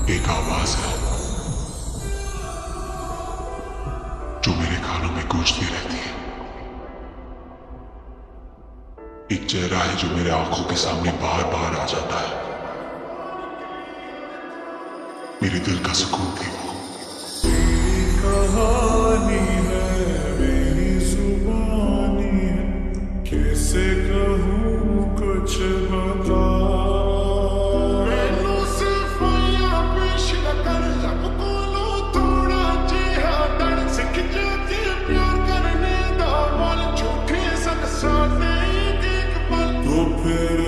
एक आवाज है जो मेरे कानों में गूंजती रहती है। एक चेहरा है जो मेरे आंखों के सामने बार बार आ जाता है। मेरे दिल का सुकून थी वो। कहानी है मेरी जुबानी है, कैसे कहूँ कुछ बता। मैनू सिर्फ या पेश न कर, सब कोलो थोड़ा जिहा डर सिख जाती प्यार करने दा मोल झूठे सन साने एक पल। तो फिर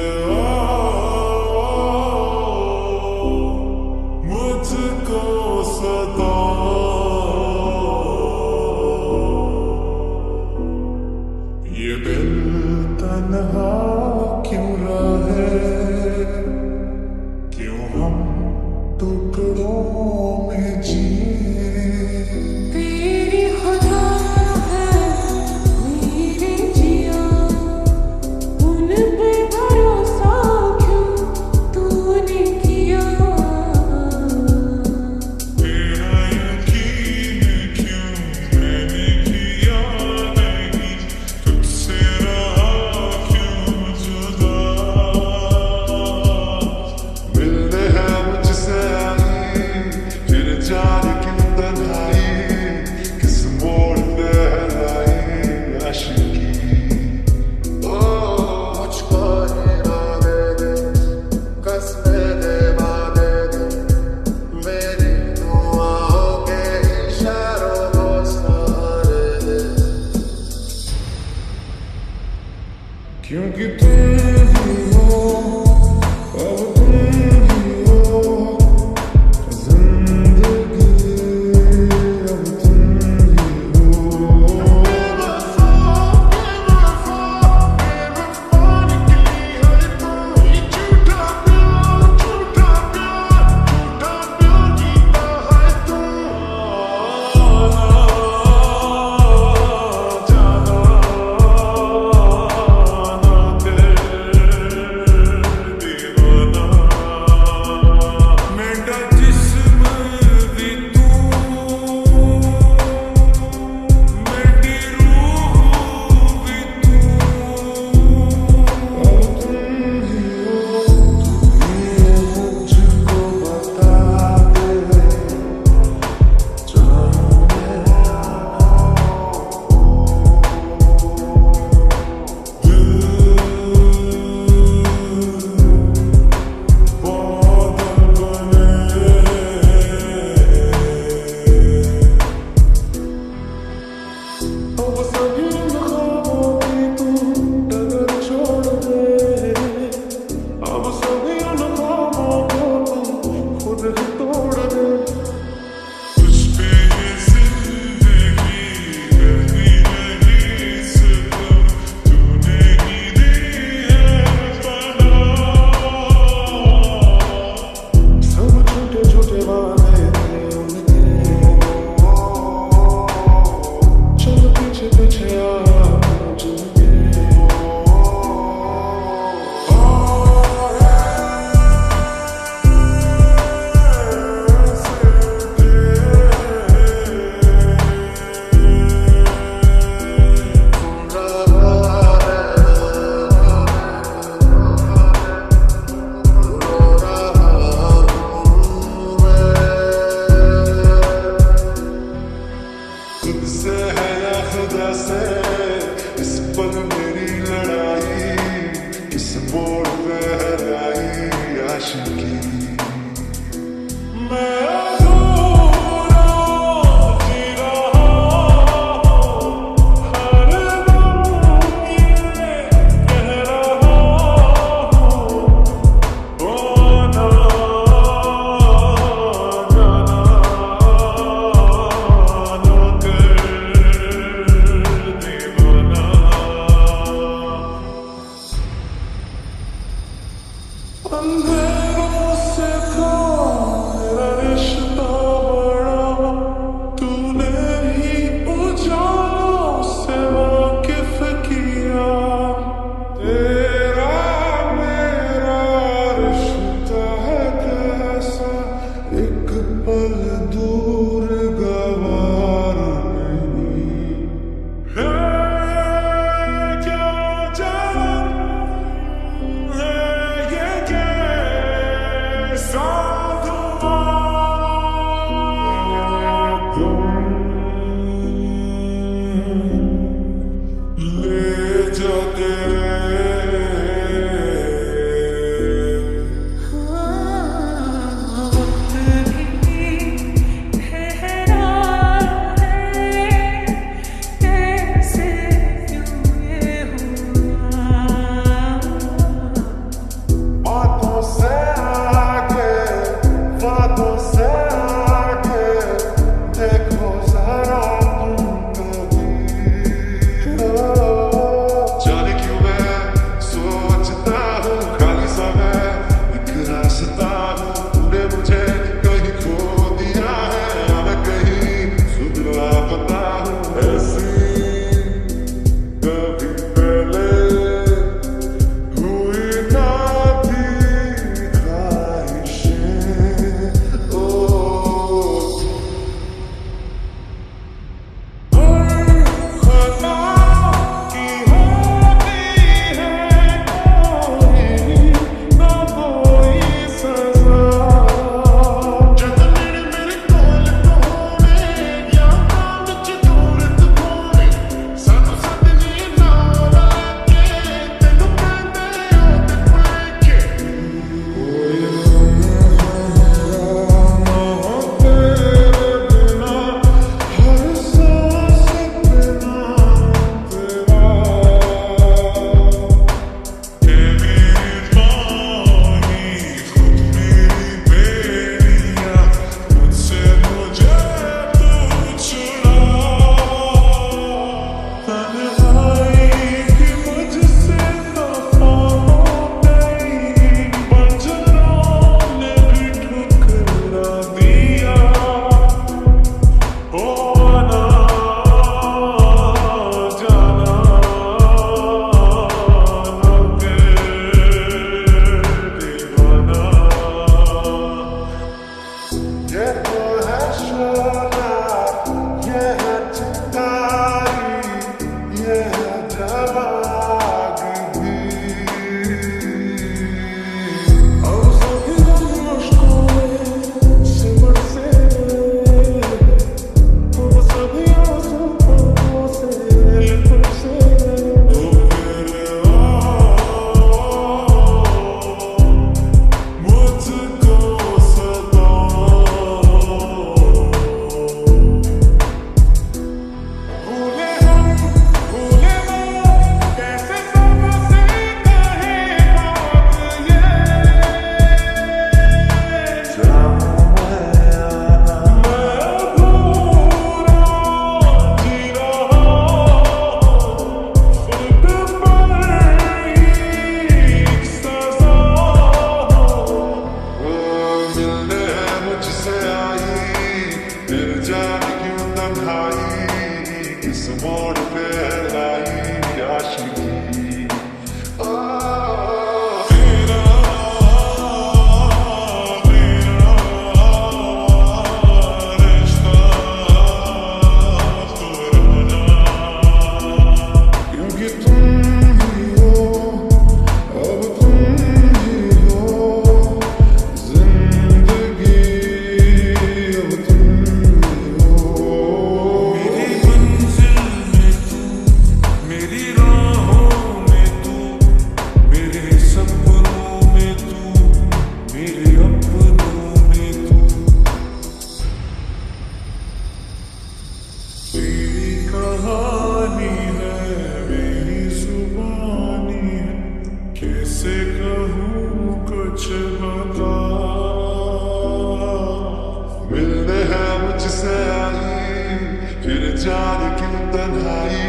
मुझको सदा ये दिल तन्हा क्यों रहे, क्यों हम टुकड़ों में जिए। तेरी खुदा है मेरे जिया, उन पे भरोसा क्यों तूने किया। तेरा यकीन क्यों मैंने किया नहीं, तुझसे रहा क्यों जुदा। मिलने है मुझसे आई, फिर जाने क्यों तन्हाई, किस मोड़ पे लाई आशिकी। मुझको इरादे दे, कसमें दे वादे दे, मेरी दुआओं के इशारों को सहारे दे। क्योंकि तुम ही हो, अब तुम ही हो जिंदगी, अब तुम ही हो। बेवफा निकली है तू ही, झूठा प्यार जीता है तू। जाना ना कर दीवाना, मेरा जिस्म भी तू, मेरी रूह भी तू। अब तुम ही हो, तू ही मुझको बता दे, जाऊं अब सभी ख्वाबों की तू डगर छोड़ दे, अब सभी ख्वाबों को तू खुद ही तोड़ दे। तुझ पे ये जिंदगी कहीं नहीं सकूं, तूने ही दी है पनाह। सब छोटे छोटे वादे थे उनके, चल पीछे पीछे आ चल के। से जान क्यों तन्हाई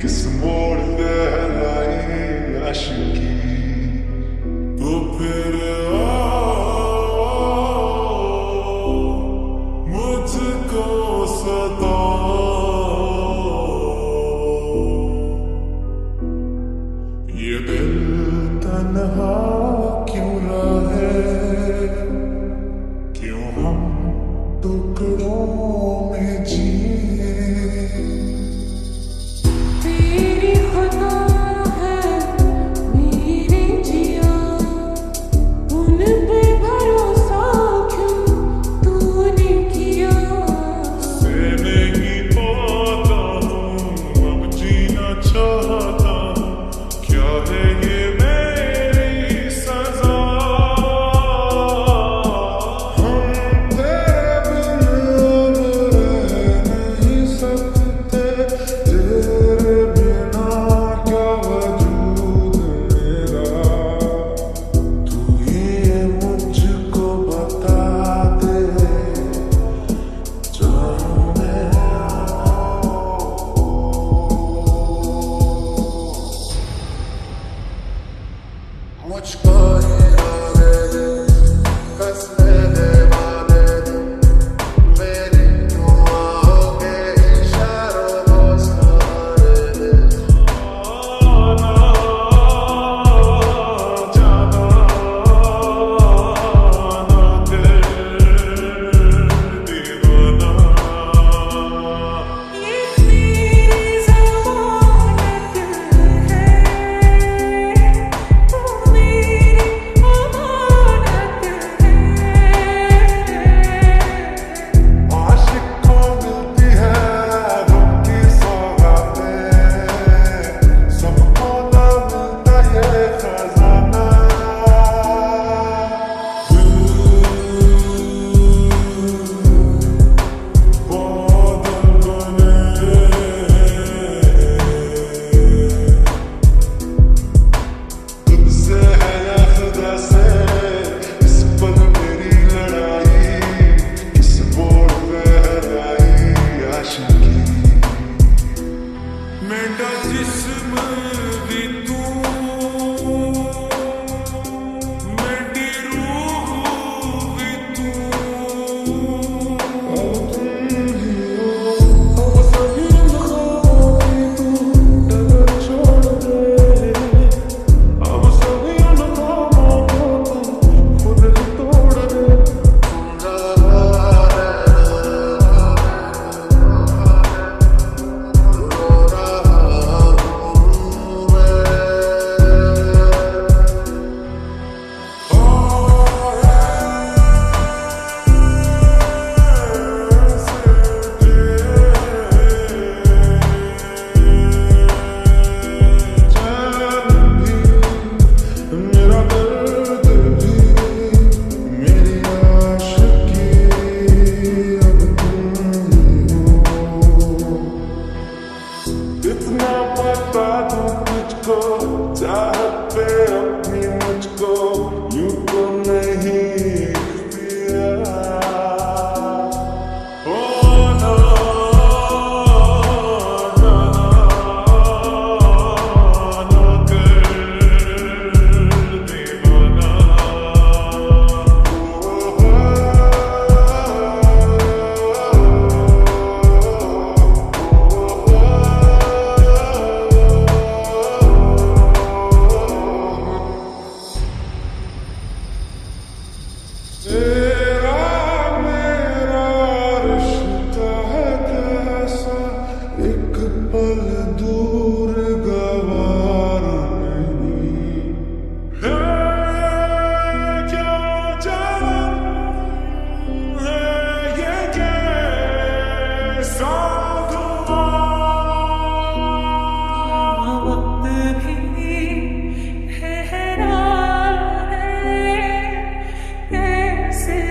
किस मोड़ लहराई आशिकी तो फिर मुझको सता ये दिल तन्हा क्यों रहे क्यों हम टुकड़ों में जिए तेरी खुदा है मेरे जिया उन पे भरोसा क्यों तूने किया मैं नहीं पाता हूँ अब जीना चाहता हूँ क्या है ये मेरी सजा हम तेरे बिन अब रह नहीं सकते तेरे बिना क्या वजूद मेरा तू ही मुझको बता दे जाऊं मैं मुझको ही आने दे कसने दे वादे दे मेरी दुआओं के इशारों को सहारे दे आना जाना ना कर दीवाना ये तेरी ज़मानत है तू मेरी अमानत है आशिक को मिलती है गम की सौगातें सबको न मिलता ये खजाना बादल बने तुझसे है या खुदा से इस पल मेरी लड़ाई किस मोड़ लहराई आशिकी मेरा जिस्म भी तू मेरी रूह भी तू अब सभी ख्वाबों की तू डगर छोड़ दे अब सभी ख्वाबों को तू खुद ही तोड़ दे मेरा दर्द भी मेरी आशिकी अब तुम ही हो इतना बता दूं तुझको चाहत पे अपनी मुझको यूं तो नहीं इख्तियार ओ ना ना कर दीवाना तेरा मेरा रिश्ता है कैसा एक पल दूर गवार नहीं है क्या जान है ये कैसा धुआं वक्त भी ठहरा है कैसे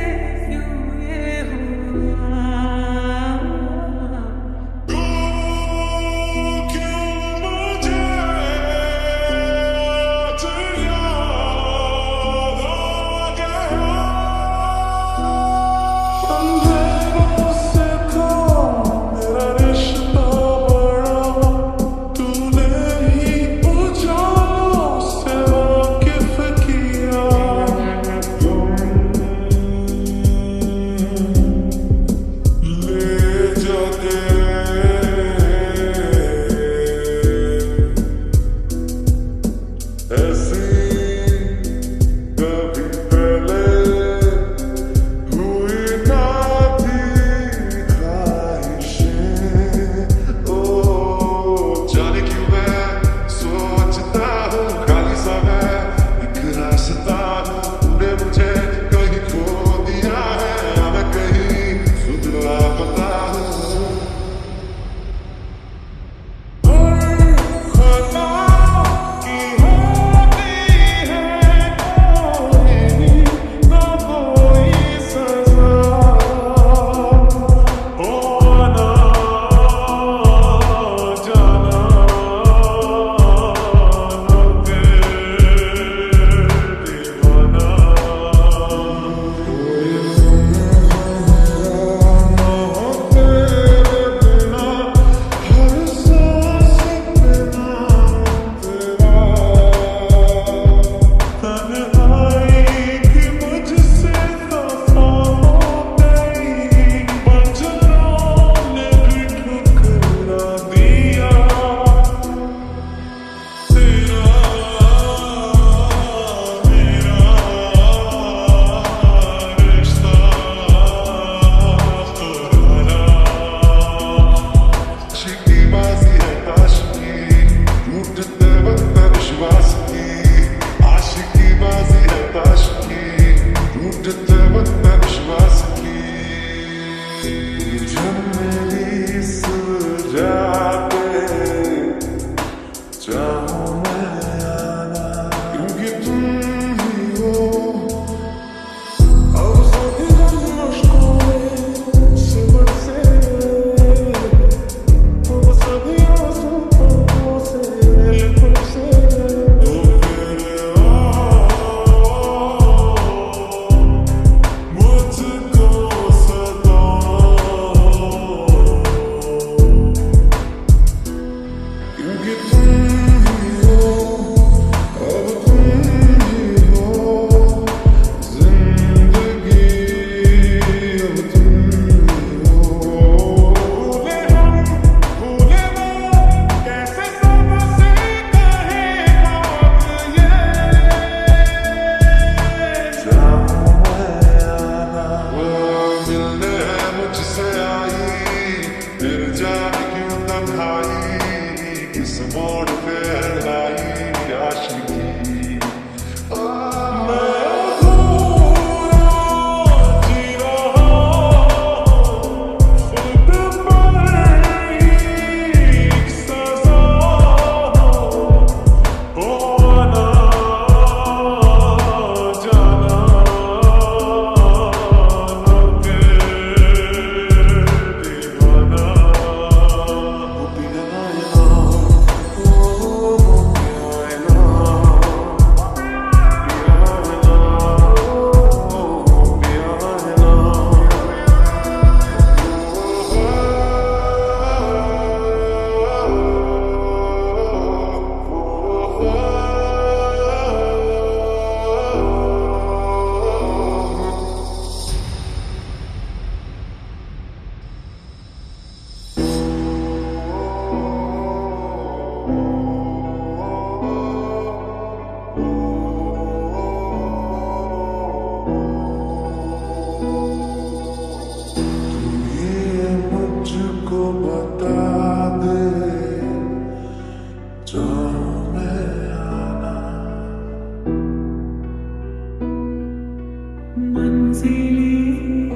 मंजिलें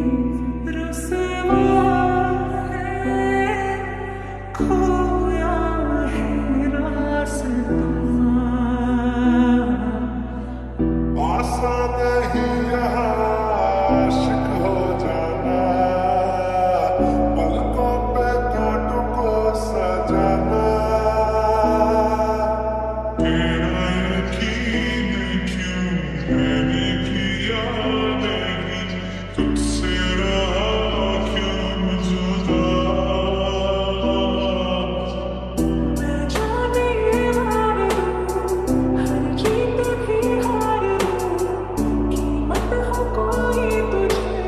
रुसवा है, खोया है रास्ता। आशा नहीं यहाँ आशिक हो जाना, पलकों पे कांटों को सजाना। तेरा यकीन क्यों मैंने किया नहीं, तुझसे रहा क्यों जुदा। मैं जाने हार दूँ, हर जीत भी हार दूँ, कीमत हो कोई तुझे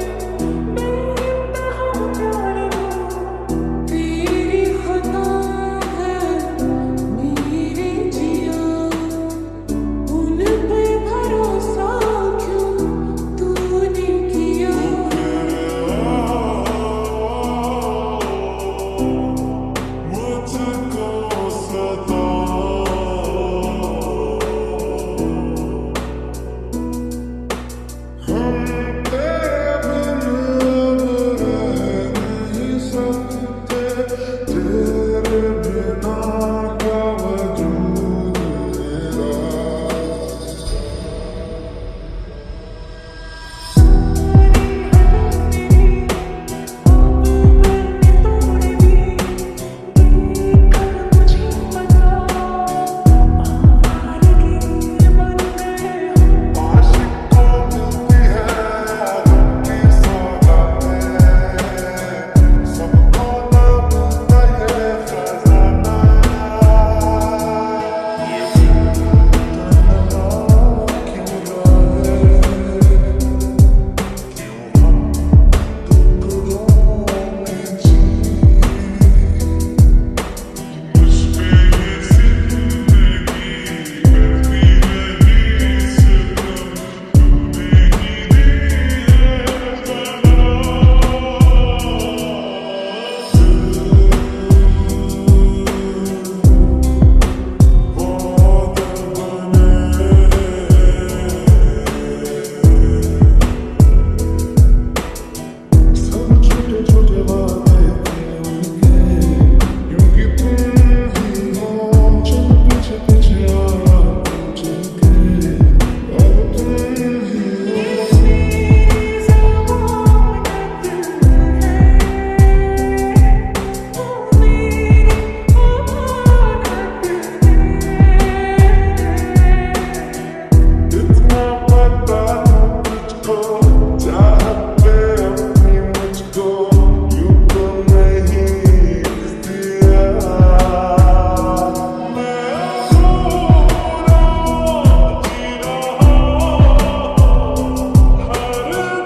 बेइंतहा प्यार दूँ। तेरी खता है मेरे जिया, उन पे भरोसा क्यों तूने किया। मुझको सता हम तेरे बिन रह नहीं सकते, तेरे बिना क्या वजूद मेरा। आशिक को मिलती है रब की सौगातें, सबको ना मिलता ये खजाना। ये तन्हा क्यों रहे, क्यों हम टुकड़ों में जिए। मुझ पे ये जिंदगी करती रही सितम, तूने ही दिए बना। सब छोटे छोटे वादे थे उनके, यूं कि तुम ही हो चल पीछे पीछे आ चल के, अब तुम ही हो। इतना पता है तुझको, चाहत पे अपनी मुझको यूं तो नहीं दिया। मैं अधूरा जी रहा हूँ, हर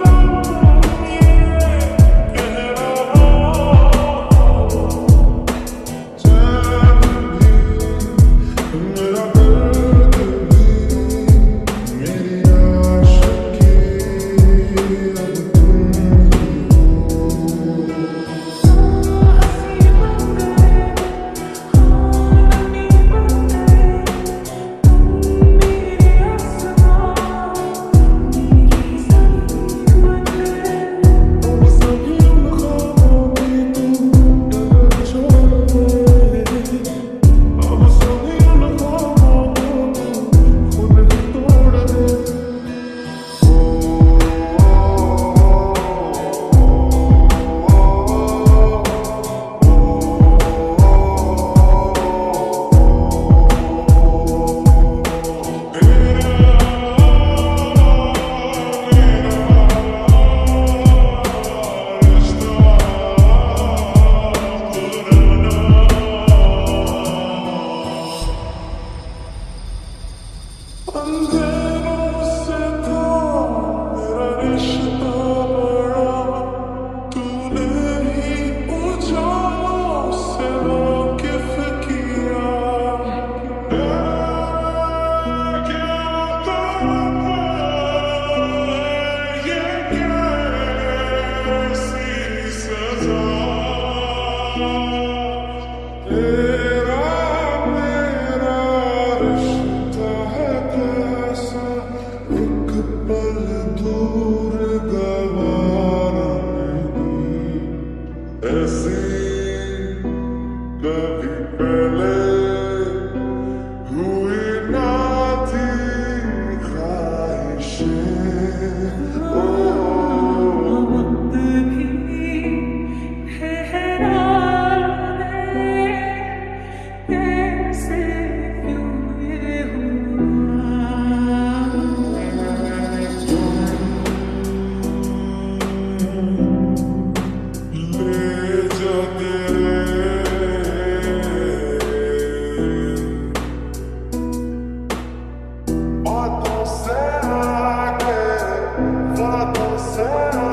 दम ये कह रहा हूँ, चैन भी मेरा दर्द भी मेरी आशिकी अब तुम ही हो। अब सभी ख्वाबों की तू डगर छोड़ दे, अब सभी ख्वाबों को तू खुद ही तोड़ दे। अंधेरों से था मेरा रिश्ता बड़ा, तूने ही उजालों से वाकिफ किया। क्या तड़प है, ये कैसी सजा। तेरा मेरा रिश्ता है कैसा, एक पल दूर sad.